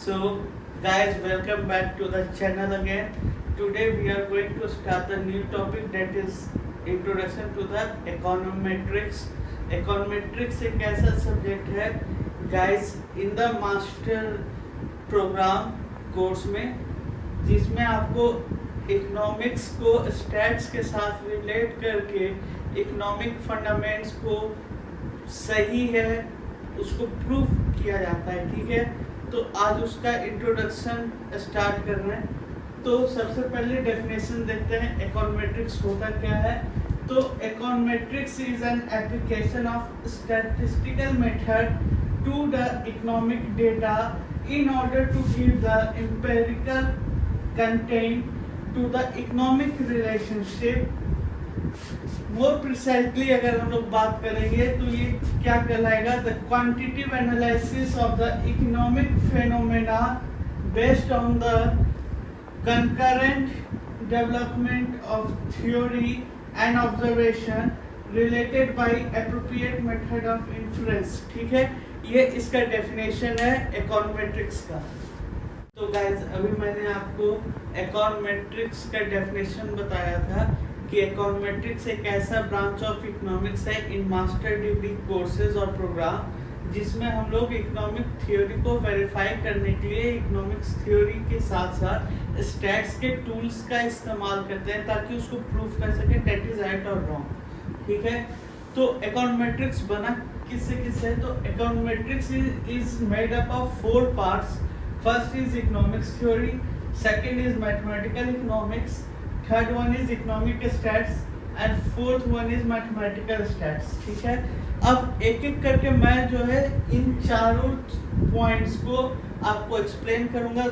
So, guys, welcome back to the channel again. Today we are going to start a new topic, that is introduction to the econometrics. Econometrics एक ऐसा subject है guys in the master program course में, जिसमें आपको economics को stats के साथ relate करके इकोनॉमिक फंडामेंट्स को सही है उसको प्रूफ किया जाता है। ठीक है, तो आज उसका इंट्रोडक्शन स्टार्ट कर रहे हैं। तो सबसे पहले डेफिनेशन देखते हैं इकोनोमेट्रिक्स होता क्या है। तो econometrics is an application of statistical method to the economic data in order to give the empirical content to the economic relationship. More precisely अगर हम लोग बात करेंगे तो ये क्या कहलाएगा, the quantitative analysis of the economic phenomena based on the concurrent development of theory and observation related by appropriate method of inference. ठीक है, ये इसका डेफिनेशन है इकोनोमेट्रिक्स का। तो गाइज अभी मैंने आपको इकोनोमेट्रिक्स का डेफिनेशन बताया था कि इकोनोमेट्रिक्स एक ऐसा ब्रांच ऑफ इकोनॉमिक्स है इन मास्टर डिग्री कोर्सेज और प्रोग्राम जिसमें हम लोग इकोनॉमिक थ्योरी को वेरीफाई करने के लिए इकोनॉमिक्स थ्योरी के साथ साथ स्टैट्स के टूल्स का इस्तेमाल करते हैं ताकि उसको प्रूफ कर सके दैट इज राइट और रॉन्ग। ठीक है, तो इकोनोमेट्रिक्स बना किससे किससे है, तो econometrics is made up of 4 parts. First is economics theory, second is mathematical economics, third one is economic stats and fourth one is mathematical stats. ठीक है, अब एक एक करके मैं जो है इन चारों पॉइंट्स को आपको एक्सप्लेन करूंगा,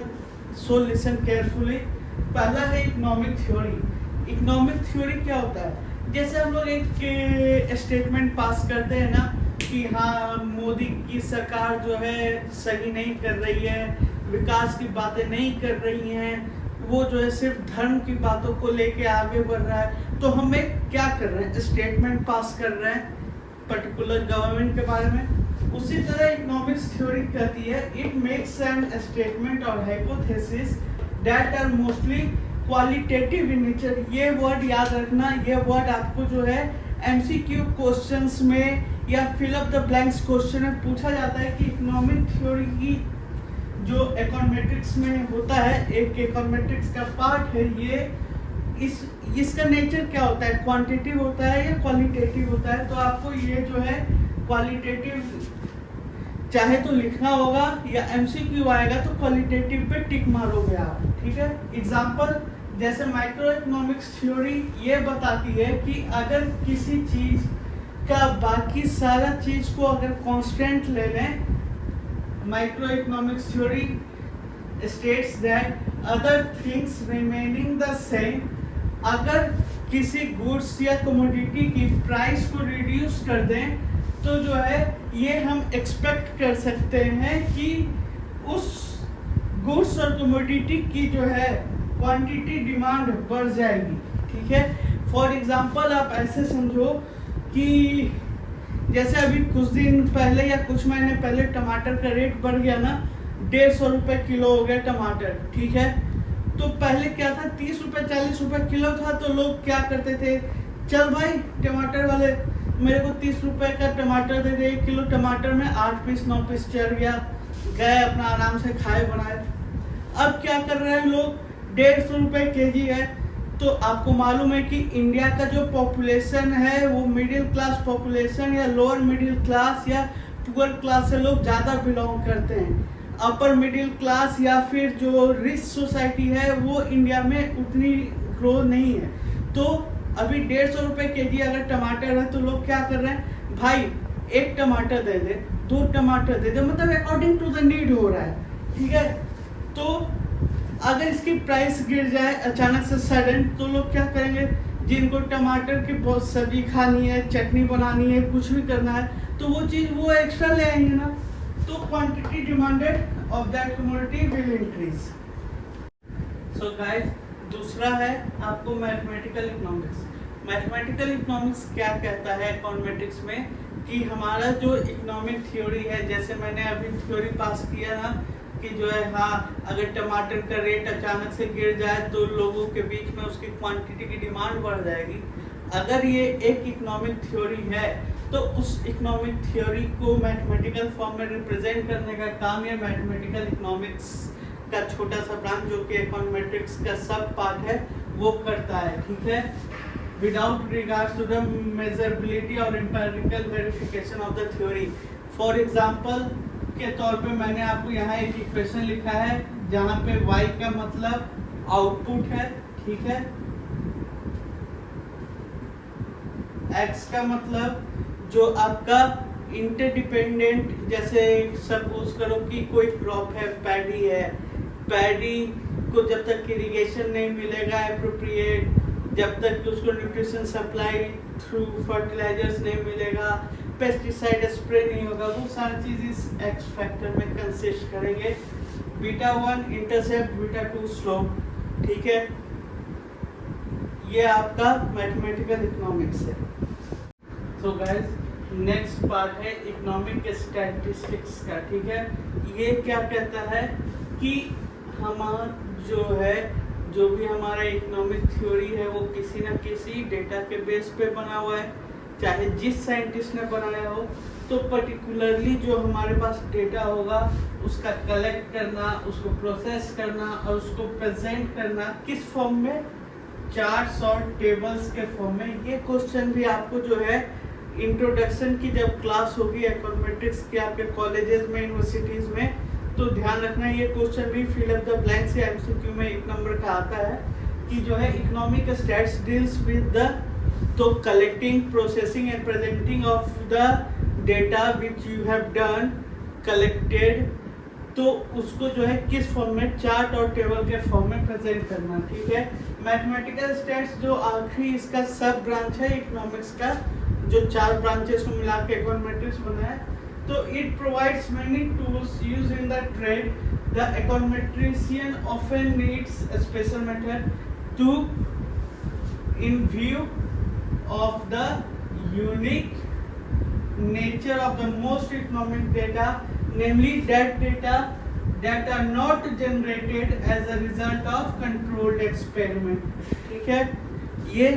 सो लिसन केयरफुली। पहला है इकोनॉमिक थ्योरी। इकोनॉमिक थ्योरी क्या होता है, जैसे हम लोग एक स्टेटमेंट पास करते हैं ना कि हाँ मोदी की सरकार जो है सही नहीं कर रही है, विकास की बातें नहीं कर रही हैं, वो जो है सिर्फ धर्म की बातों को लेके आगे बढ़ रहा है, तो हमें क्या कर रहे हैं, स्टेटमेंट पास कर रहे हैं पर्टिकुलर गवर्नमेंट के बारे में। उसी तरह इकोनॉमिक्स थ्योरी कहती है इट मेक्स एन स्टेटमेंट और hypothesis that are mostly qualitative in nature. ये वर्ड याद रखना, ये वर्ड आपको जो है एमसीक्यू क्वेश्चंस में या fill up the blanks question में पूछा जाता है कि इकोनॉमिक थ्योरी की जो इकोनोमेट्रिक्स में होता है, एक इकोनोमेट्रिक्स का पार्ट है ये, इसका नेचर क्या होता है, क्वांटिटेटिव होता है या क्वालिटेटिव होता है। तो आपको ये जो है क्वालिटेटिव चाहे तो लिखना होगा या एमसीक्यू आएगा तो क्वालिटेटिव पे टिक मारोगे आप। ठीक है, एग्जांपल जैसे माइक्रो इकोनॉमिक्स थ्योरी ये बताती है कि अगर किसी चीज का बाकी सारा चीज को अगर कांस्टेंट ले लें, microeconomics theory states that other things remaining the same, अगर किसी गुड्स या कमोडिटी की प्राइस को रिड्यूस कर दें तो जो है ये हम एक्सपेक्ट कर सकते हैं कि उस गुड्स और कमोडिटी की जो है क्वांटिटी डिमांड बढ़ जाएगी। ठीक है, फॉर एग्जांपल आप ऐसे समझो कि जैसे अभी कुछ दिन पहले या कुछ महीने पहले टमाटर का रेट बढ़ गया ना, 150 रुपये किलो हो गया टमाटर। ठीक है, तो पहले क्या था, 30 रुपये 40 रुपये किलो था, तो लोग क्या करते थे, चल भाई टमाटर वाले मेरे को 30 रुपये का टमाटर दे दे, 1 किलो टमाटर में 8 पीस 9 पीस चढ़ गया, गए अपना आराम से खाए बनाए। अब क्या कर रहे हैं लोग, 150 रुपये केजी है। तो आपको मालूम है कि इंडिया का जो पॉपुलेशन है वो मिडिल क्लास पॉपुलेशन या लोअर मिडिल क्लास या पुअर क्लास से लोग ज़्यादा बिलोंग करते हैं। अपर मिडिल क्लास या फिर जो रिच सोसाइटी है वो इंडिया में उतनी ग्रो नहीं है। तो अभी 150 रुपये केजी अगर टमाटर है तो लोग क्या कर रहे हैं, भाई 1 टमाटर दे दे, 2 टमाटर दे दे, मतलब अकॉर्डिंग टू द नीड हो रहा है। ठीक है, तो अगर इसकी प्राइस गिर जाए अचानक से सडन, तो लोग क्या करेंगे, जिनको टमाटर की बहुत सब्जी खानी है, चटनी बनानी है, कुछ भी करना है, तो वो चीज़ वो एक्स्ट्रा ले आएंगे ना, तो quantity demanded of that commodity will increase. So guys, दूसरा है आपको मैथमेटिकल इकोनॉमिक्स। मैथमेटिकल इकोनॉमिक्स क्या कहता है इकोनोमेट्रिक्स में, कि हमारा जो इकोनॉमिक थ्योरी है, जैसे मैंने अभी थ्योरी पास किया ना कि जो है हाँ अगर टमाटर का रेट अचानक से गिर जाए तो लोगों के बीच में उसकी क्वांटिटी की डिमांड बढ़ जाएगी। अगर ये एक इकोनॉमिक थ्योरी है तो उस इकोनॉमिक थ्योरी को मैथमेटिकल फॉर्म में रिप्रेजेंट करने का काम ये मैथमेटिकल इकोनॉमिक्स का छोटा सा ब्रांच जो कि इकोनॉमेट्रिक्स का सब पार्ट है वो करता है, ठीक है। Without regards to the measurability और empirical verification of the theory. For example के तौर पे मैंने आपको यहाँ एक इक्वेशन लिखा है जहाँ पे y का मतलब आउटपुट है, ठीक है, x का मतलब जो आपका इंटरडिपेंडेंट, जैसे सपोज करो कि कोई क्रॉप है, पैडी है, पैडी को जब तक इरिगेशन नहीं मिलेगा एप्रोप्रिएट, जब तक उसको न्यूट्रिशन सप्लाई थ्रू फर्टिलाइजर्स नहीं मिलेगा, पेस्टिसाइड स्प्रे नहीं होगा, वो सारी चीज इस एक्स फैक्टर में कंसिस्ट करेंगे। बीटा 1 इंटरसेप्ट, बीटा 2 स्लोप, ठीक है। ये आपका मैथमेटिकल इकोनॉमिक्स है। तो गाइस नेक्स्ट पार्ट है इकोनॉमिक स्टैटिस्टिक्स का, ठीक है। ये क्या कहता है कि हमारा जो है जो भी हमारा इकोनॉमिक थ्योरी है वो किसी न किसी डेटा के बेस पे बना हुआ है, चाहे जिस साइंटिस्ट ने बनाया हो। तो पर्टिकुलरली जो हमारे पास डेटा होगा उसका कलेक्ट करना, उसको प्रोसेस करना और उसको प्रेजेंट करना किस फॉर्म में, चार्ट्स और टेबल्स के फॉर्म में। ये क्वेश्चन भी आपको जो है इंट्रोडक्शन की जब क्लास होगी इकोनॉमेट्रिक्स की आपके कॉलेजेस में, यूनिवर्सिटीज में, तो ध्यान रखना ये क्वेश्चन भी फिल अप द ब्लैंक्स या एमसीक्यू में 1 नंबर का आता है कि जो है economic stats deals with the, तो collecting, processing and presenting of the data which you have done collected, तो उसको जो है किस फॉर्म में, चार्ट और टेबल के फॉर्म में प्रेजेंट करना, ठीक है। मैथमेटिकल स्टैट्स जो आखिरी इसका सब ब्रांच है इकोनॉमिक्स का, जो 4 ब्रांचेस को मिला के इकोनॉमेट्रिक्स बना है, तो it provides many tools used in the trade. The econometrician often needs a special method to in view of the unique nature of the most economic data, namely that data that are not generated as a result of controlled experiment, ठीक है। ये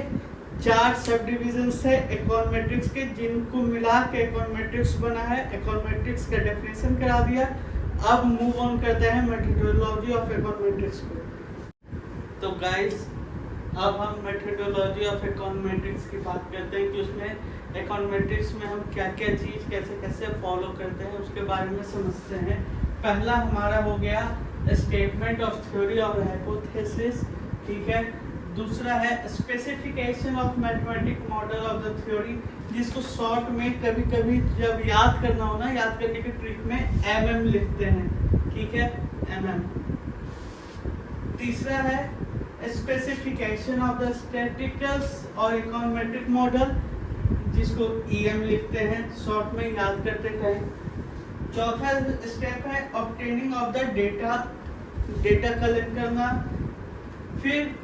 4 सब divisions है econometrics के जिनको मिला के econometrics बना है। इकोनॉमेट्रिक्स का डेफिनेशन करा दिया, अब मूव ऑन करते हैं मेथोडोलॉजी ऑफ इकोनॉमेट्रिक्स पे। तो गाइस अब हम मेथोडोलॉजी ऑफ इकोनॉमेट्रिक्स की बात करते हैं कि उसमें इकोनॉमेट्रिक्स में हम क्या क्या चीज़ कैसे कैसे फॉलो करते हैं उसके बारे में समझते हैं। पहला हमारा हो गया स्टेटमेंट ऑफ थ्योरी और हाइपोथेसिस, ठीक है। दूसरा है specification of mathematic model of the theory, जिसको शॉर्ट में कभी कभी जब याद करना हो ना, याद करने के ट्रिक में MM लिखते हैं, ठीक है, MM। तीसरा है स्पेसिफिकेशन ऑफ द स्टैटिस्टिकल्स और इकोनॉमेट्रिक मॉडल, जिसको EM लिखते हैं शॉर्ट में याद करते टाइम। चौथा स्टेप है obtaining of the data, data collect करना। फिर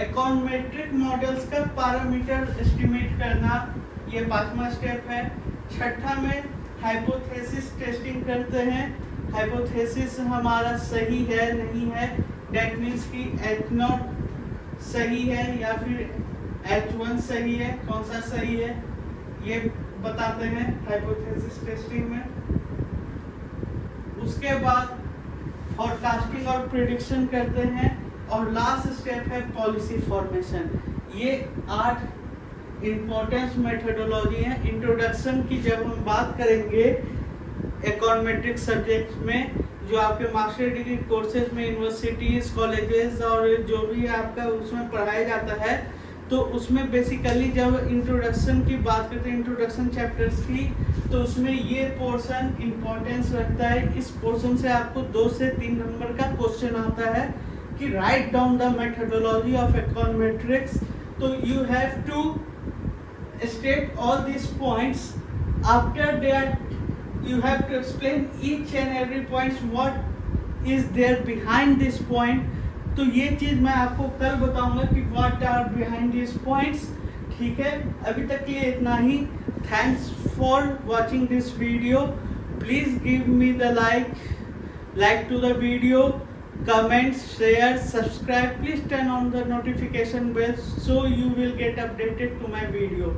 इकोनॉमेट्रिक मॉडल्स का पैरामीटर एस्टिमेट करना, ये 5वां स्टेप है। छठा में हाइपोथेसिस टेस्टिंग करते हैं, हाइपोथेसिस हमारा सही है नहीं है, दैट मीन्स कि H0 सही है या फिर H1 सही है, कौन सा सही है ये बताते हैं हाइपोथेसिस टेस्टिंग में। उसके बाद फॉरकास्टिंग और प्रिडिक्शन करते हैं और लास्ट स्टेप है पॉलिसी फॉर्मेशन। ये 8 इम्पोर्टेंट मेथोडोलॉजी है। इंट्रोडक्शन की जब हम बात करेंगे इकोनॉमेट्रिक सब्जेक्ट में, जो आपके मास्टर डिग्री कोर्सेज में यूनिवर्सिटीज, कॉलेजेस और जो भी आपका उसमें पढ़ाया जाता है, तो उसमें बेसिकली जब इंट्रोडक्शन की बात करते हैं, इंट्रोडक्शन चैप्टर्स की, तो उसमें ये पोर्शन इम्पोर्टेंस रखता है। इस पोर्शन से आपको 2 से 3 नंबर का क्वेश्चन आता है कि write down the methodology of econometrics. तो you have to state all this points, after that you have to explain each and every points what is there behind this point। तो ये चीज मैं आपको कल बताऊंगा कि what are behind these points, ठीक है। अभी तक के लिए इतना ही। Thanks for watching this video. Please give me the like like to the video, comment, share, subscribe. Please turn on the notification bell so you will get updated to my video.